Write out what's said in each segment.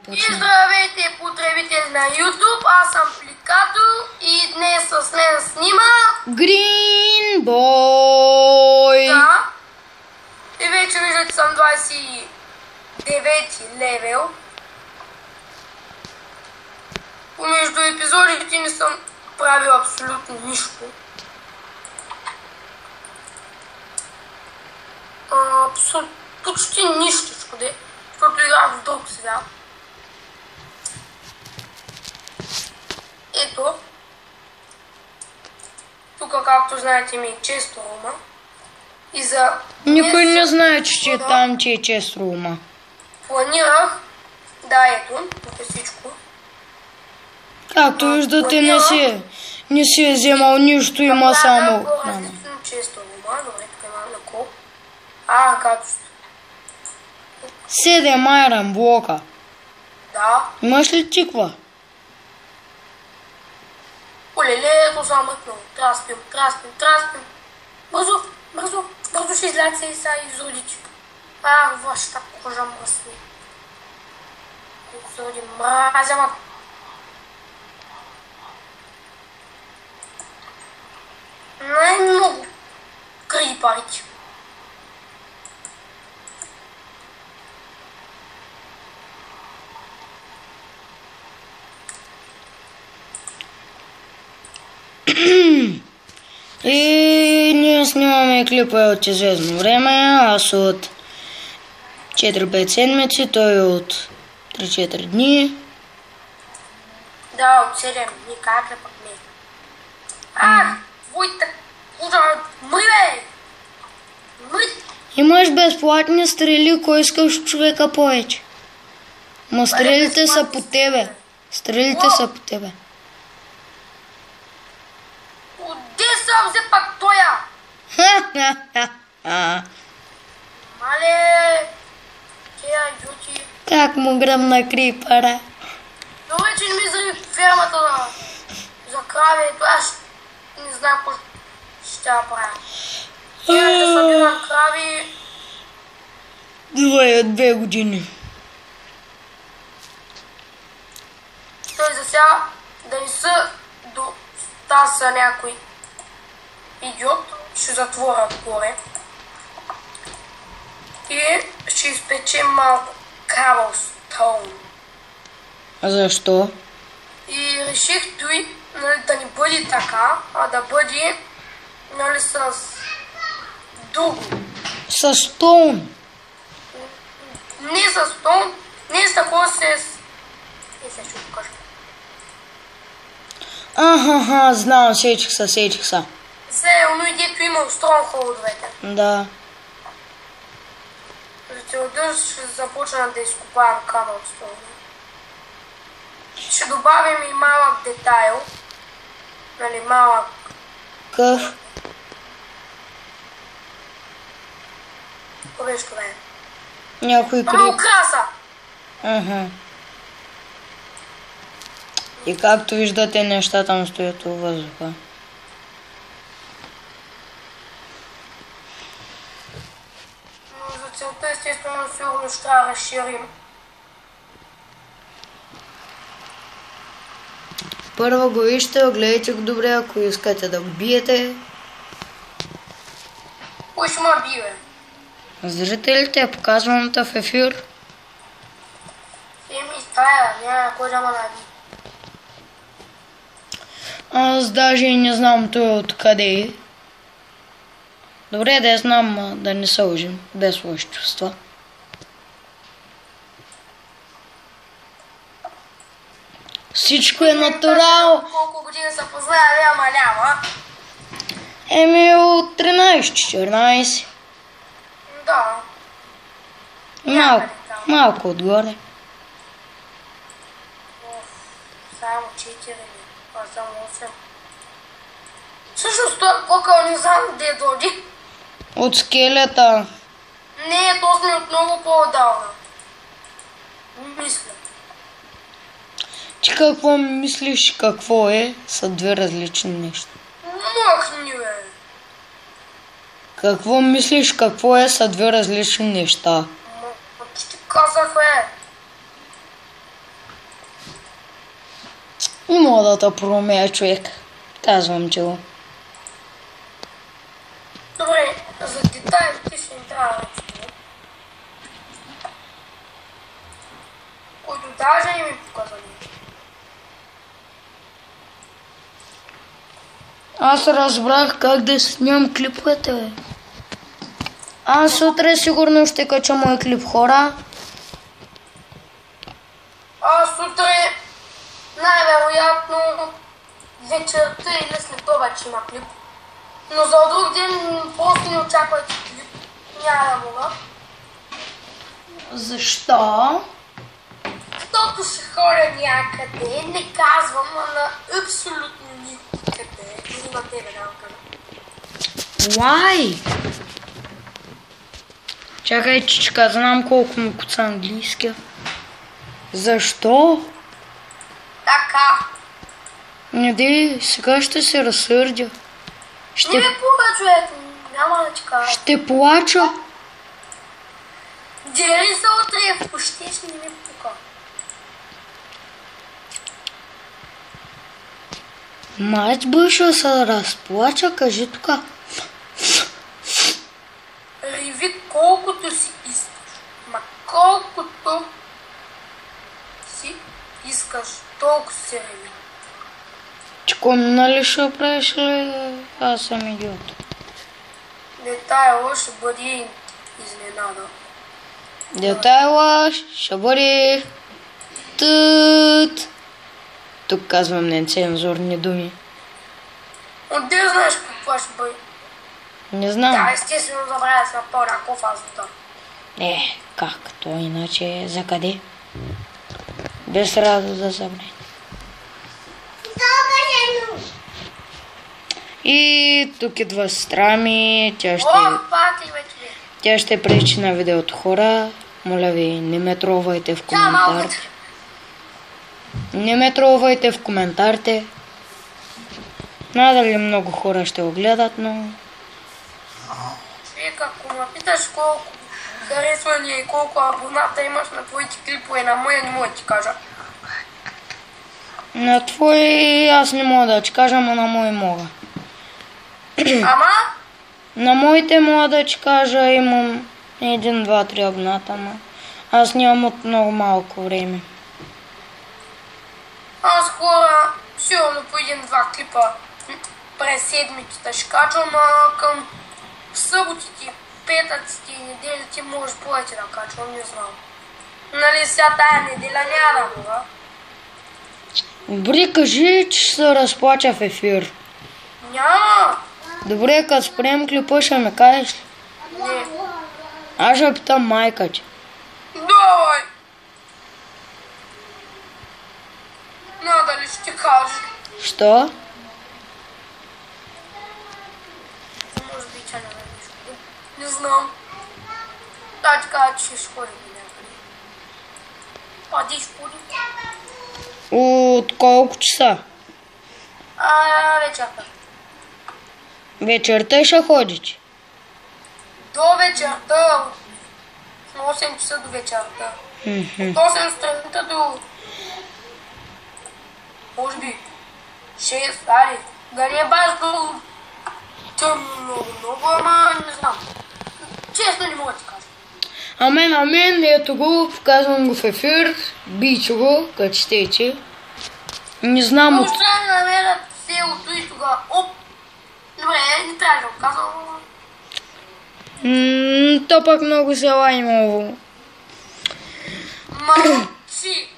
почнем. И здравейте, потребители на YouTube, аз съм Пликато и днес с мен снима Green Boy! Да. И вече виждате съм 29 левел. Помежду епизодите не съм правил абсолютно нищо. Почти нищичко, защото играх в друг свят. Ето. Тук, както знаете, ми е често рума. И за... Никой не знае, че там ти е чест рума. Планирах... Да, ето. Тук е всичко. Както виждате, не си е вземал нищо, има само храна. Често рума. Добре, тук има на колко. гадост. 7 айрон блока. Да. Имаш ли тиква? Олеле, ето съм мъкнал. Траспим. Бързо ще изляза и са изродите. Вашата кожа мръсни. Изроди мразя, ма. Най-много крипарите. И ние снимаме клипа от известно време, аз от 4-5 седмици, той от 3-4 дни. Да, от 7 дни, как е пък не? Твоята кожа, мри бе! Имаш безплатни стрели, кой искаш човека повече? Ма стрелите са по тебе. Стрелите са по тебе. Отде съм взе пак тоя? Мале, тия идиоти. Как му гръмна крипара? Добре, че не ми израви фермата за крави, аз не знам какво ще я правя. Трябва да събирам крави. 2 години. Той за сега да не са до стаса някой идиот, ще затворя горе. И ще изпечем малко cobblestone. А защо? И реших той да не бъде така, а да бъде с друго. С стоун. Не с стон, не с такова с... Не се ще покажа. Знам, сечих са. Все оно и дето има стронгхолдовете. Да. За целта ще започна да изкопавам cobblestone. Ще добавим и малък детайл. Нали, малък. Къв? Какво беше това? Някой Това украса! И както виждате, нещата му стоят във въздуха. Но за целта естествено сигурно ще трябва да разширим. Първо го вижте, огледайте го добре, ако искате да го биете. Кой ще ма бие? Зрителите, показваната в ефир. Ми стая, няма кой да ма наби. Аз даже и не знам той откъде е. Добре да я знам, да не се лъжим, без лоши чувства. Всичко е натурал. Колко години се познава, ама няма. От 13-14. Да. Малко отгоре. Само 4, аз съм 8. Всъщност той кокъл не знам де дойде. От скелета. Не, то сме от много по-отдавна. Мисля. Ти какво мислиш какво е? Са две различни неща. Махни, бе. Какво мислиш какво е? Са две различни неща. Ще казах, бе. И модата промея човек. Казвам ти го. Добре, за детайлите ще ни трябва вече. Които даже не ми показали. Аз разбрах как да снимам клиповете, бе. Аз утре сигурно ще кача мой клип, хора. Аз утре най-вероятно вечерта или след обед ще има клип. Но за друг ден просто не очаквайте клип. Няма да мога. Защо? Защото ще ходя някъде, не казвам, а на абсолютно никъде. Дори на тебе да кажа. Why? Чакай, чичка, знам колко му куца английски. Защо? Така. Не дей, сега ще се разсърдя. Не ми пука, човек. Няма да ти кажа. Ще плача. Дели се утре, пощиш, не ми пука. Мать бивша се разплача, кажи тука. Реви колкото си искаш. Ма колкото си искаш, толкова се реви. Чко, нали ще правиш ли? Аз съм идиот. Детайла ще бъде изненада. Детайла ще бъде тът. Тук казвам нецензурни думи. Отде знаеш какво ще бъде? Не знам. Да, естествено забравя да се напълня кофазата. Как то иначе за къде? Без радост да забравя. И тук идва сестра ми, тя ще пречи на видеото, хора. Моля ви, не ме тровайте в коментарите. Не ме тровайте в коментарите. Надали много хора ще го гледат, но... Човек, ако ме питаш колко харесвания и колко абоната имаш на твоите клипове, на моя не мога да ти кажа. На твой аз не мога да ти кажа, но на мой мога. Ама? На моите мога да ти кажа, имам 1, 2, 3 абоната, ама аз нямам от много малко време. Аз хора, сигурно по 1-2 клипа през седмицата ще качвам, а към съботите, петъците и неделите може повече да качвам, не знам. Нали сега тая неделя няма да мога. Добре, кажи, че ще се разплача в ефир. Няма. Добре, като спрем клипа ще ме кажеш ли? Не. Аз ще питам майка ти. Давай. Надали ще кажа. Що? Може би тя не знам. Да, ти кажа, че ще ходи някъде. Пади ще ходи. От колко часа? Вечерта. Вечерта ще ходиш? До вечерта. От 8 часа до вечерта. От 8 сутринта до... Може би 6, ари. Да не е баш до... Тъмно много, ама не знам. Честно не мога да ти кажа. Амен, ето го, вказвам го в ефир, бича го, качтете. Не знам от... Може да намерят селото и тогава, оп! Добре, не трябва да го казвам. То пък много села имало. Мълчи!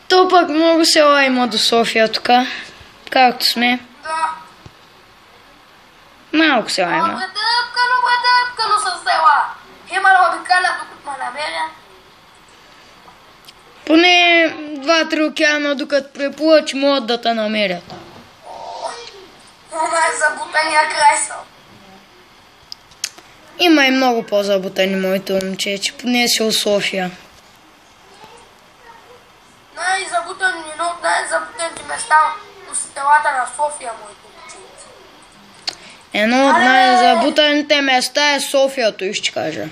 То пък много села има до София тук, както сме. Да. Малко села има. Бретъпкано с села. Има да обикаля докато ме намеря. Поне 2-3 океана докато преплуваш могат да те намерят. Това е забутания крайсъл. Има и много по-забутани моите момче, поне си от София. Едно от най-забутаните места по селата на София, моите момченци. Едно от най-забутаните места е София, той ще кажа.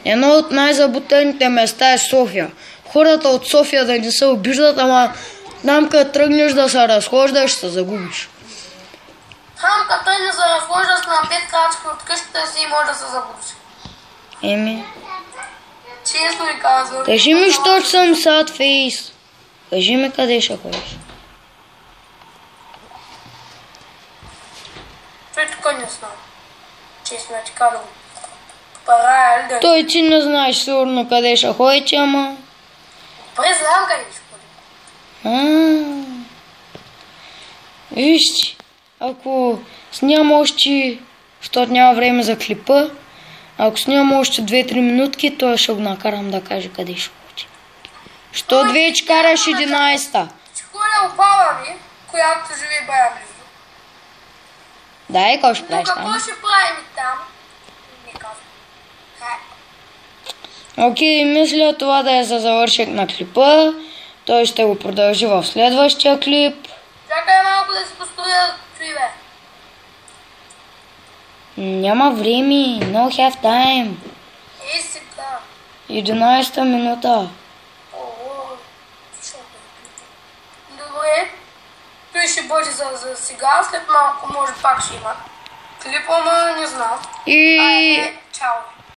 Едно от най-забутаните места е София. хората от София да не се обиждат, ама там като тръгнеш да се разхождаш, ще се загубиш. Там като тръгнеш да разхождаш на 5 крачки от къщата си и може да се загубиш. Еми. Честно ви казвам. Кажи ми, що съм sad face. Кажи ми къде ще ходиш. Той тук не знам. Честно ти казвам. Пара, да. Той ти не знаеш сигурно къде ще ходите, ама... Добре, знам къде ще ходим. Вижте, ако снимам още, защото няма време за клипа, ако снимам още 2-3 минутки, той ще го накарам да каже къде ще ходи. Що вече караш 11-та? Ще ходя у баба ми, която живее бая близо. Да, и какво ще правиш Но там? какво ще правим там? Не казвам. Окей, мисля това да е за завършек на клипа. Той ще го продължи в следващия клип. Чакай малко да си построя твиве. Няма време, no have time. И сега. 11-та минута. Добре. Той ще бъде за сега, след малко може пак ще има клипа, но не знам. И... Чао.